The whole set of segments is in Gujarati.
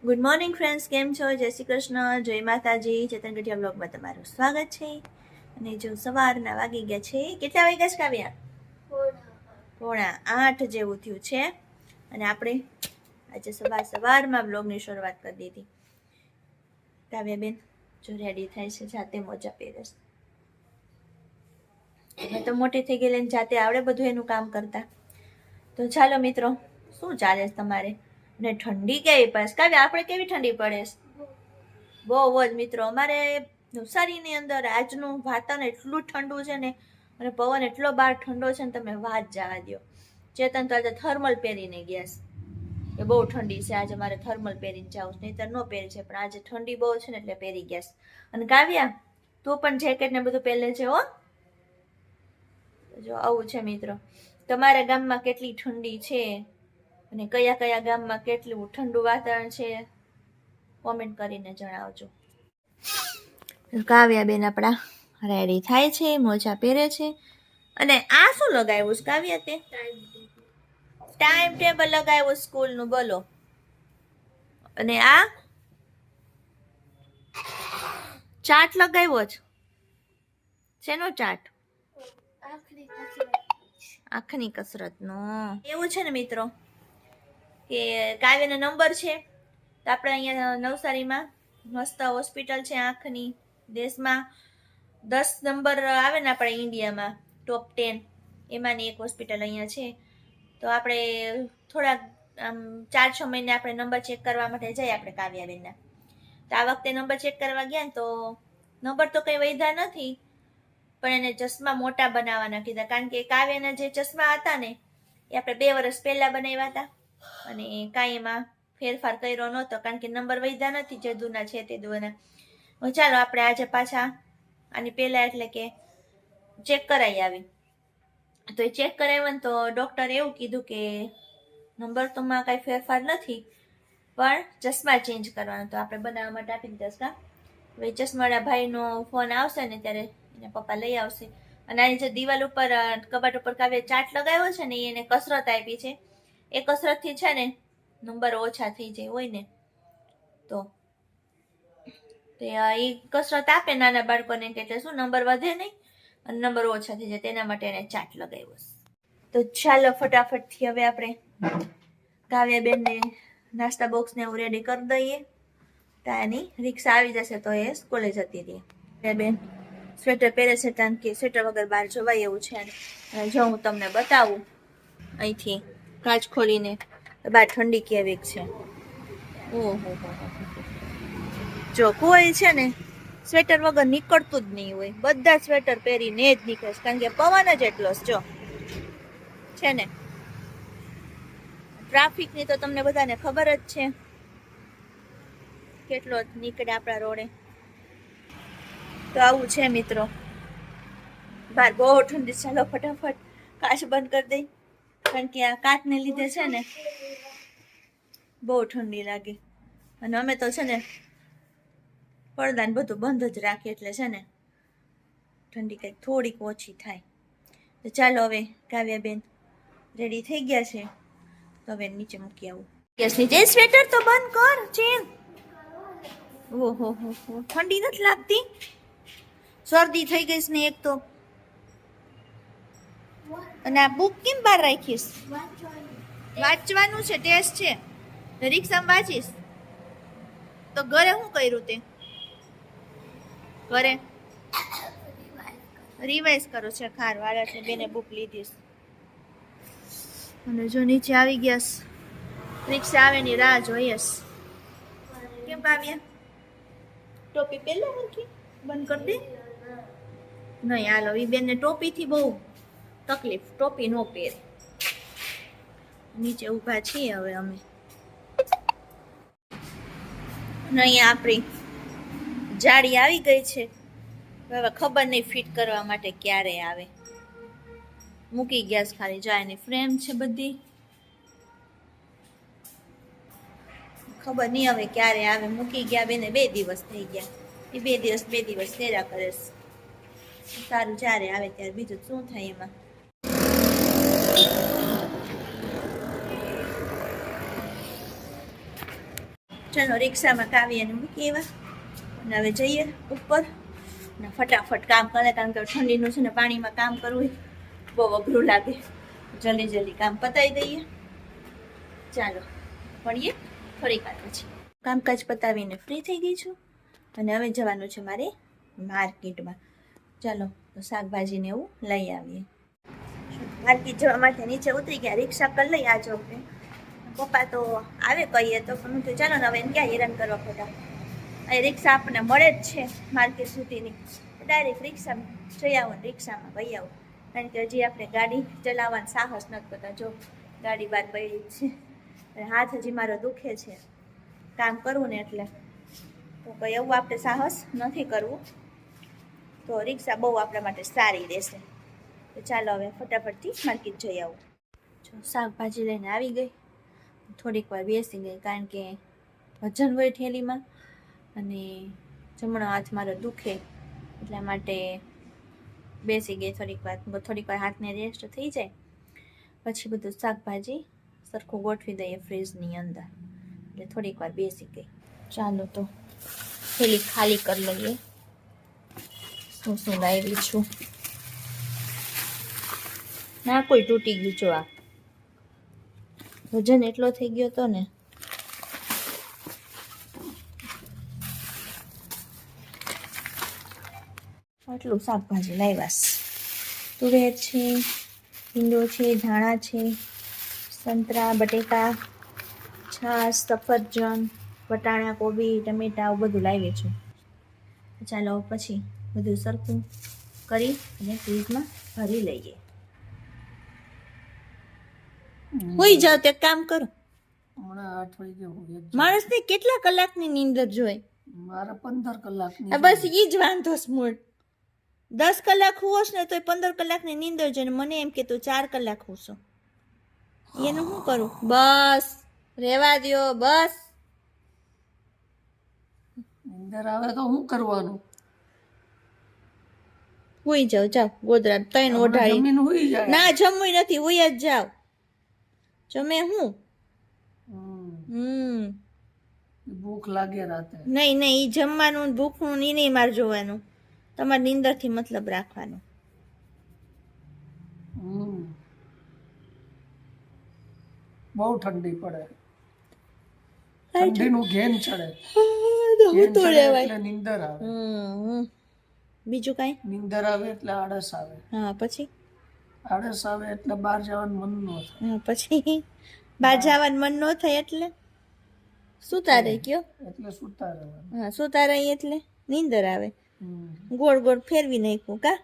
ગુડ મોર્નિંગ ફ્રેન્ડ્સ, કેમ છો? જય શ્રી કૃષ્ણ, જય માતાજી. ચેતન ગઢિયા બ્લોગમાં તમારું સ્વાગત છે. અને જો સવારના વાગી ગયા છે, કેટલા વાગ્યા છે કાવ્યા? 7:45 જેવું થયું છે. અને આપણે આજે સવારમાં બ્લોગની શરૂઆત કરી દીધી. કાવ્યા બેન જો રેડી થાય છે, જાતે મોજા પહેરે છે. મેં તો મોટી થઈ ગઈ લઈને જાતે આવડે બધું એનું કામ કરતા. તો ચાલો મિત્રો, શું ચાલે છે તમારે? ને ઠંડી કેવી પડે? કાવ્યા આપણે કેવી ઠંડી પડે છે? બહુ જ મિત્રો. અમારે નવસારીની અંદર આજનું વાતાવરણ એટલું ઠંડુ છે ને, અને પવન એટલો બહાર ઠંડો છે ને, તમે વાત જવા દો. ચેતન તો આજે થર્મલ પહેરીને ગયા છે, બહુ ઠંડી છે આજે, મારે થર્મલ પહેરીને જાઉં, નહીંતર ન પહેરી છે, પણ આજે ઠંડી બહુ છે ને એટલે પહેરી ગયા છે. અને કાવ્યા, તું પણ જેકેટ ને બધું પહેરે છે હો. જો આવું છે મિત્રો. તમારા ગામમાં કેટલી ઠંડી છે અને કયા કયા ગામમાં કેટલું ઠંડુ વાતાવરણ છે, કોમેન્ટ કરીને જણાવજો. કાવ્યા બેન આપણા રેડી થાય છે, મોજા પહેરે છે. અને આ શું લગાવ્યું છે કાવ્યા તે? ટાઈમ ટેબલ લગાવ્યું સ્કૂલનું, બોલો. અને આ ચાર્ટ લગાવ્યો છે. શેનો ચાર્ટ? આંખની કસરતનો. એવું છે ને મિત્રો કે કાવ્યનો નંબર છે, તો આપણે અહીંયા નવસારીમાં મસ્ત હોસ્પિટલ છે આંખની. દેશમાં 10 નંબર આવે ને આપણે ઇન્ડિયામાં ટોપ 10, એમાંની એક હોસ્પિટલ અહીંયા છે. તો આપણે થોડાક 4-6 મહિને આપણે નંબર ચેક કરવા માટે જઈએ આપણે કાવ્યાબેનના. તો આ વખતે નંબર ચેક કરવા ગયા ને તો નંબર તો કંઈ વધ્યા નથી, પણ એને ચશ્મા મોટા બનાવવાના કીધા. કારણ કે કાવ્યના જે ચશ્મા હતા ને એ આપણે 2 વર્ષ પહેલા બનાવ્યા હતા, અને કાંઈ એમાં ફેરફાર કર્યો નહોતો, કારણ કે નંબર વધ્યા નથી, જે દૂના છે તે દૂના. ચાલો આપણે આજે પાછા આની પહેલા એટલે કે ચેક કરાવી આવી. તો એ ચેક કરાવ્યો ને તો ડૉક્ટરે એવું કીધું કે નંબર તોમાં કાંઈ ફેરફાર નથી, પણ ચશ્મા ચેન્જ કરવાનો. તો આપણે બનાવવા માટે આપી દીધા હતા. હવે ચશ્માવાળા ભાઈનો ફોન આવશે ને ત્યારે એના પપ્પા લઈ આવશે. અને આની જે દિવાલ ઉપર કબાટ ઉપર કાવ્ય ચાર્ટ લગાવ્યો છે ને, એને કસરત આપી છે. એ કસરતથી છે ને નંબર ઓછા થઈ જાય હોય ને તો એ કસરત આપે નાના બાળકોને, એટલે શું નંબર વધે નહીં અને નંબર ઓછા થઈ જાય, તેના માટે એને ચાર્ટ લગાવ્યો. તો ચાલો ફટાફટથી હવે આપણે કાવ્યાબેનને નાસ્તા બોક્સને એવું રેડી કરી દઈએ. તાની રિક્ષા આવી જશે તો એ સ્કૂલે જતી રહી. બેન સ્વેટર પહેરે છે, કારણ કે સ્વેટર વગર બહાર જવાય એવું છે. અને જો હું તમને બતાવું અહીંથી કાચ ખોલીને, બહાર ઠંડી કેવી છે. ઓહો, જો કોઈ છે ને સ્વેટર વગર નીકળતું જ નહીં હોય, બધા સ્વેટર પહેરીને જ નીકળે છે, કારણ કે પવન જ એટલો જો છે ને. ટ્રાફિકની તો તમને બધાને ખબર જ છે કેટલો નીકળે આપણા રોડે. તો આવું છે મિત્રો, બહાર બહુ ઠંડી. ચાલો ફટાફટ કાચ બંધ કરી દઈ, કારણ કે આ કાચને લીધે છે ને બહુ ઠંડી લાગે. અને અમે તો છે ને પડદાને બધું બંધ જ રાખીએ, એટલે છે ને ઠંડી કંઈક થોડીક ઓછી થાય. તો ચાલો હવે કાવ્યાબેન રેડી થઈ ગયા છે, તો હવે નીચે મૂકી આવું. ગેસ નીચે સ્વેટર તો બંધ કર ચેન. ઓહો હો, ઠંડી નથી લાગતી? શરદી થઈ ગઈ છે ને એક તો. અને આ બુક કેમ બહાર રાખીશ? વાંચવાનું છે, ટેસ્ટ છે. રિક્ષામાં વાંચીશ તો ઘરે શું કર્યું તે? ઘરે રિવાઇઝ કરો છે. ખાર વાળા બેને બુક લીધીશ. અને જો નીચે આવી ગયા, રિક્ષા આવે ની રાહ જોઈશ. કેમ કાવ્યા ટોપી પહેલા મૂકી બંધ કરી દે? નહીં હાલો, એ બેનને ટોપીથી બહુ તકલીફ, ટોપી ન પહેરે. નીચે ઊભા છીએ હવે અમે. અહીંયા આપણી જાળી આવી ગઈ છે, હવે ખબર નહીં ફિટ કરવા માટે ક્યારે આવે. મૂકી ગયા ખાલી જાયની ફ્રેમ છે બધી, ખબર નહીં હવે ક્યારે આવે. મૂકી ગયા બેને 2 દિવસ થઈ ગયા, એ 2 દિવસ તેરા કરે. સારું, જ્યારે આવે ત્યારે બીજું શું થાય એમાં. ચાલો રિક્ષામાં કાવ્યાને મૂકી આવ્યા અને હવે જઈએ ઉપર ને ફટાફટ કામ કરે, કારણ કે ઠંડીનું છે ને પાણીમાં કામ કરવું બહુ અઘરું લાગે. જલ્દી જલ્દી કામ પતાવી દઈએ. ચાલો મળીએ થોડીક વાર પછી. કામકાજ પતાવીને ફ્રી થઈ ગઈ છું અને હવે જવાનું છે મારે માર્કેટમાં. ચાલો તો શાકભાજીને એવું લઈ આવીએ. માર્કેટ જવા માટે નીચે ઉતરી ગયા, રિક્ષા કરી લઈ. આ વખતે પપ્પા તો આવે કહીએ તો પણ તો ચાલો ને હવે એને ક્યાં હેરાન કરવા ખોટા. અહીં રિક્ષા આપણને મળે જ છે માર્કેટ સુધીની, ડાયરેક્ટ રિક્ષામાં જઈ આવો ને રિક્ષામાં વહી આવો. કારણ કે હજી આપણે ગાડી ચલાવવાનું સાહસ નથી કરતા. જો ગાડી બહાર પડી જ છે, હાથ હજી મારો દુખે છે કામ કરવું ને, એટલે તો કંઈ એવું આપણે સાહસ નથી કરવું. તો રિક્ષા બહુ આપણા માટે સારી રહેશે. તો ચાલો હવે ફટાફટથી માર્કેટ જઈ આવું. જો શાકભાજી લઈને આવી ગઈ, થોડીક વાર બેસી ગઈ કારણ કે વજન હોય થેલીમાં અને જમણો હાથ મારો દુખે, એટલા માટે બેસી ગઈ થોડીક વાર હાથને રેસ્ટ થઈ જાય પછી બધું શાકભાજી સરખું ગોઠવી દઈએ ફ્રીજની અંદર. એટલે થોડીક વાર બેસી ગઈ. ચાલો તો થેલી ખાલી કરી લઈએ. શું શું લાવી છું. ના કોઈ તૂટી ગયું. જો આ વજન એટલો થઈ ગયો તો ને, આટલું શાકભાજી લાવ્યા. તુવેર છે, ભીંડો છે, ધાણા છે, સંતરા, બટેકા, છાશ, સફરજન, વટાણા, કોબી, ટમેટા આવું બધું લાવી છું. ચાલો પછી બધું સરખું કરી અને ફ્રીજમાં ભરી લઈએ. હોઈ જાવ તે કામ કરો. માણસને કેટલા કલાકની નીંદર જોઈએ? મારે 15 કલાકની. બસ ઈ જ વાંધો છે મૂળ. 10 કલાક હુંશ ને તો 15 કલાકની નીંદર જોઈએ. મને એમ કે તું 4 કલાક હુંશો. એનું શું કરું? બસ રેવા દ્યો. બસ નીંદર આવે તો શું કરવાનું? હુઈ જાવ. જાવ ગોદરા 3 ઓઢાડી. જમીન હુઈ જાય. ના જમવું નથી, હુઈ જ જાવ. જમે હું ભૂખ લાગે રાતે. નહીં ઈ જમવાનું ભૂખનું ઈ નહીં મારે જોવાનું. તમારે નીંદરથી મતલબ રાખવાનો. બહુ ઠંડી પડે, ઠંડીનું ઘેન ચડે. એટલે નીંદર આવે. બીજું કાંઈ? નીંદર આવે એટલે આળસ આવે. હા પછી આળસ આવે એટલે બહાર જવાનું મન ન થાય. હા પછી બહાર જવાનું મન ન થાય એટલે સુતા રહી ગયો. એટલે સુતા રહેવાનું. હા સુતા રહી એટલે નીંદર આવે. ગોળ ગોળ ફેરવી નાખ્યું કા.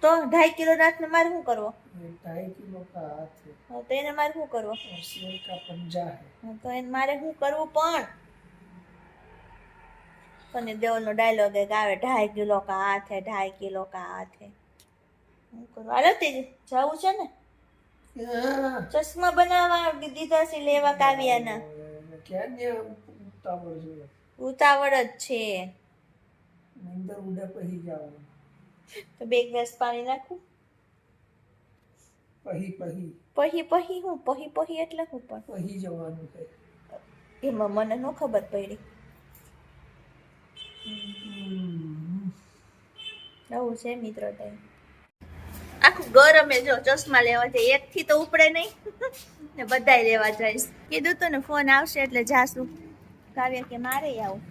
તો 2.5 કિલો રાતને મારે શું કરવો? 2.5 કિલો કા હાથ है. તો એને મારે શું કરવો? शेर का पंजा है. તો એને મારે શું કરવું? પણ દેવનો ડાયલોગ એક આવે, 2.5 કિલો કા હાથ હે, 2.5 કિલો કા હાથ હે. શું કરવું? હાલો તે જવું છે ને. ચશ્મા બનાવવા દીધા છે લેવા કાવ્યાના. ઉતાવળ જ છે. નીંદર ઉડે પછી જવાનું. તો 2 ગ્લાસ પાણી નાખું. પહી હું પહી એટલે હું પણ પહી જવાનું છે. એમાં મને ન ખબર પડી. આવું છે મિત્રો. આખું ગરમે જો ચશ્મા લેવા જાય, 1 થી તો ઉપડે નહીં ને બધાય લેવા જઈશ. કીધું તો ને ફોન આવશે એટલે જાશું. કાવ્ય કે મારે આવું.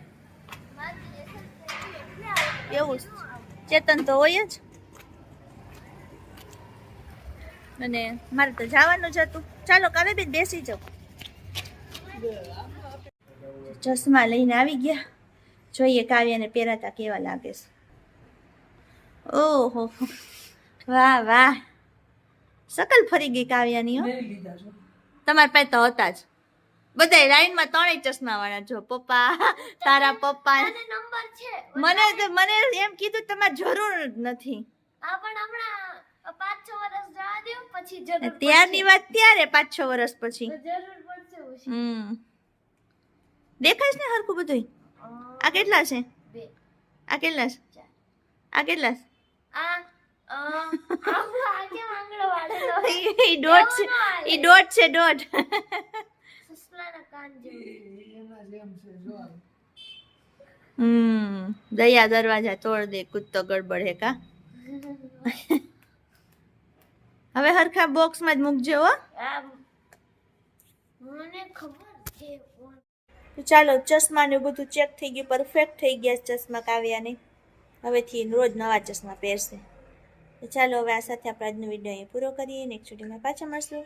એવું ચેતન તો હોય જ. અને મારે તો જવાનું જ હતું. ચાલો કાવ્ય બેન બેસી જાઓ. ચશ્મા લઈને આવી ગયા. જોઈએ કાવ્યને પહેરાતા કેવા લાગે છે. ઓહો વાહ વાહ, શકલ ફરી ગઈ કાવ્યાની. તમારા પાસે તો હતા જ બધા લાઈનમાં 3 ચશ્મા વાળા. જો પપ્પા, તારા પપ્પા નંબર છે. મને એમ કીધું તમારે જરૂર જ નથી. ત્યારની વાત ત્યારે, 5-6 વર્ષ પછી દેખાય છે ને હરખું બધું. આ કેટલા છે? આ કેટલા છે? આ કેટલા છે? ઈ દોઢ છે, ઈ દોઢ છે, દોઢ. દયા દરવાજા તોડ દે, કૂદતો ગડબડ હે કા. હવે હરખા બોક્સમાં જ મૂકજો હો. તો ચાલો, ચશ્મા ને બધું ચેક થઈ ગયું, પરફેક્ટ થઈ ગયા ચશ્મા કાવ્યાને. હવેથી રોજ નવા ચશ્મા પહેરશે. તો ચાલો, હવે આ સાથે આપણે આજનો વિડીયો અહીં પૂરો કરીએ. નેક્સ્ટ વિડીયોમાં પાછા મળશું.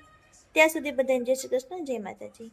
ત્યાં સુધી બધાને જય શ્રી કૃષ્ણ, જય માતાજી.